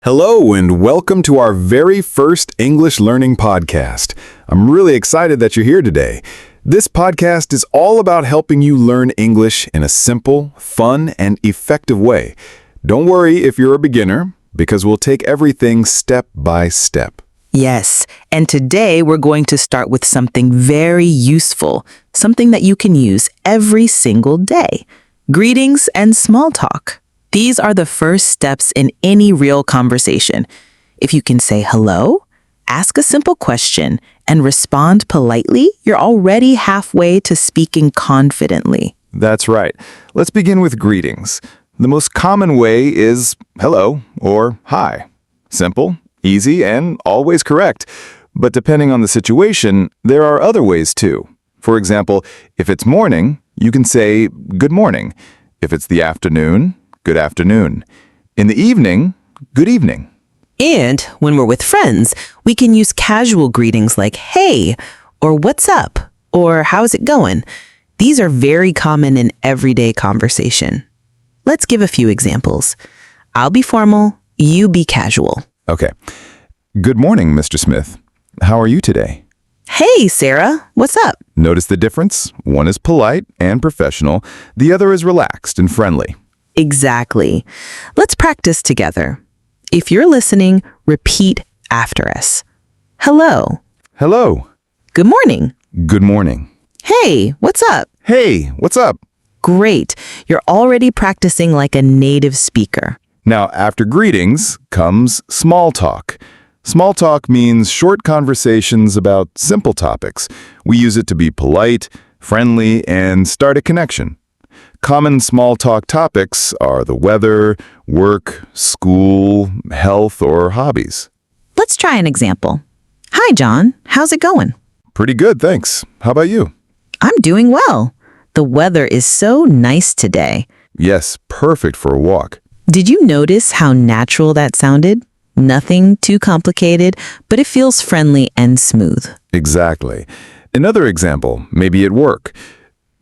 Hello and welcome to our very first English learning podcast. I'm really excited that you're here today. This podcast is all about helping you learn English in a simple, fun, and effective way. Don't worry if you're a beginner, because we'll take everything step by step. Yes, and today we're going to start with something very useful, something that you can use every single day. Greetings and small talk. These are the first steps in any real conversation. If you can say hello, ask a simple question, and respond politely, you're already halfway to speaking confidently. That's right. Let's begin with greetings. The most common way is hello or hi. Simple, easy, and always correct. But depending on the situation, there are other ways too. For example, if it's morning, you can say good morning. If it's the afternoon, good afternoon. In the evening, good evening. And when we're with friends, we can use casual greetings like hey, or what's up, or how's it going? These are very common in everyday conversation. Let's give a few examples. I'll be formal, you be casual. Okay. Good morning, Mr. Smith. How are you today? Hey, Sarah, what's up? Notice the difference? One is polite and professional. The other is relaxed and friendly. Exactly. Let's practice together. If you're listening, repeat after us. Hello. Hello. Good morning. Good morning. Hey, what's up? Hey, what's up? Great. You're already practicing like a native speaker. Now, after greetings comes small talk. Small talk means short conversations about simple topics. We use it to be polite, friendly, and start a connection. Common small talk topics are the weather, work, school, health, or hobbies. Let's try an example. Hi, John. How's it going? Pretty good, thanks. How about you? I'm doing well. The weather is so nice today. Yes, perfect for a walk. Did you notice how natural that sounded? Nothing too complicated, but it feels friendly and smooth. Exactly. Another example, maybe at work.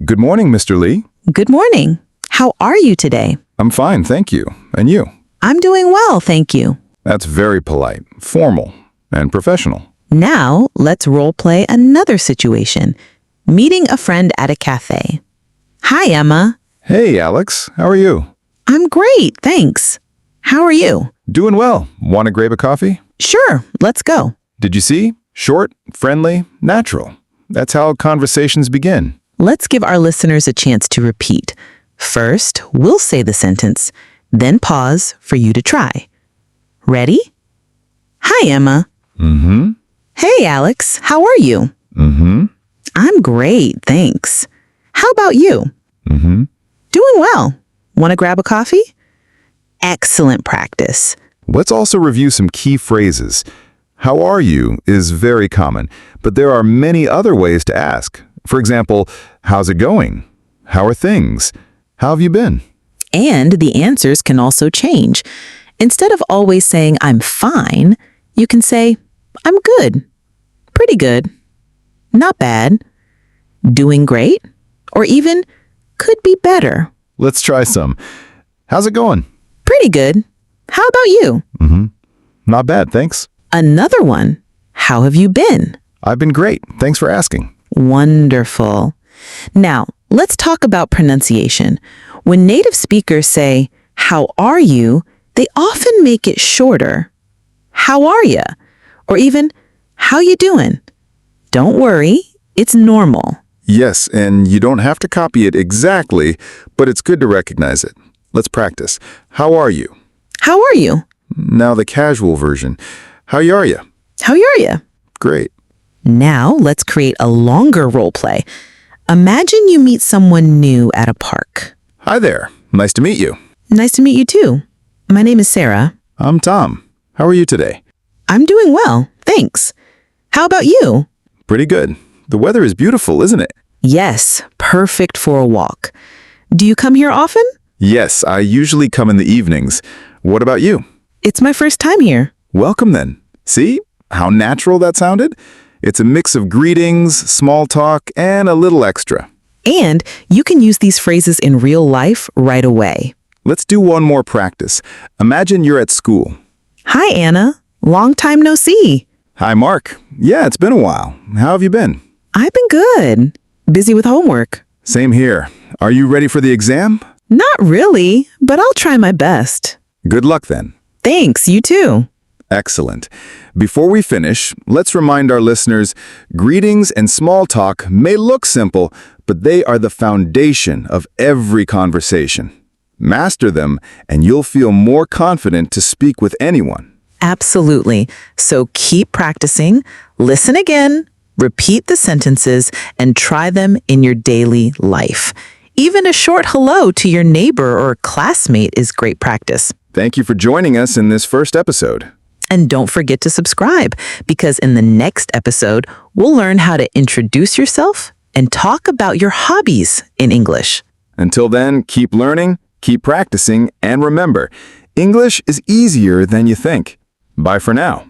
Good morning, Mr. Lee. Good morning. How are you today? I'm fine, thank you. And you? I'm doing well, thank you. That's very polite, formal, and professional. Now, let's role play another situation. Meeting a friend at a cafe. Hi, Emma. Hey, Alex. How are you? I'm great, thanks. How are you? Doing well. Want to grab a coffee? Sure, let's go. Did you see? Short, friendly, natural. That's how conversations begin. Let's give our listeners a chance to repeat. First, we'll say the sentence, then pause for you to try. Ready? Hi, Emma. Mm-hmm. Hey, Alex. How are you? Mm-hmm. I'm great, thanks. How about you? Mm-hmm. Doing well. Want to grab a coffee? Excellent practice. Let's also review some key phrases. How are you is very common, but there are many other ways to ask. For example, how's it going? How are things? How have you been? And the answers can also change. Instead of always saying, I'm fine, you can say, I'm good, pretty good, not bad, doing great, or even could be better. Let's try some. How's it going? Pretty good. How about you? Mm-hmm. Not bad, thanks. Another one. How have you been? I've been great. Thanks for asking. Wonderful. Now, let's talk about pronunciation. When native speakers say, how are you, they often make it shorter. How are ya? Or even, how you doing? Don't worry, it's normal. Yes, and you don't have to copy it exactly, but it's good to recognize it. Let's practice. How are you? How are you? Now the casual version. How are you? How are ya? Great. Now, let's create a longer role play. Imagine you meet someone new at a park. Hi there. Nice to meet you. Nice to meet you too. My name is Sarah. I'm Tom. How are you today? I'm doing well, thanks. How about you? Pretty good. The weather is beautiful, isn't it? Yes, perfect for a walk. Do you come here often? Yes, I usually come in the evenings. What about you? It's my first time here. Welcome then. See how natural that sounded? It's a mix of greetings, small talk, and a little extra. And you can use these phrases in real life right away. Let's do one more practice. Imagine you're at school. Hi, Anna. Long time no see. Hi, Mark. Yeah, it's been a while. How have you been? I've been good. Busy with homework. Same here. Are you ready for the exam? Not really, but I'll try my best. Good luck then. Thanks, you too. Excellent. Before we finish, let's remind our listeners, greetings and small talk may look simple, but they are the foundation of every conversation. Master them, and you'll feel more confident to speak with anyone. Absolutely. So keep practicing, listen again, repeat the sentences, and try them in your daily life. Even a short hello to your neighbor or classmate is great practice. Thank you for joining us in this first episode. And don't forget to subscribe, because in the next episode, we'll learn how to introduce yourself and talk about your hobbies in English. Until then, keep learning, keep practicing, and remember, English is easier than you think. Bye for now.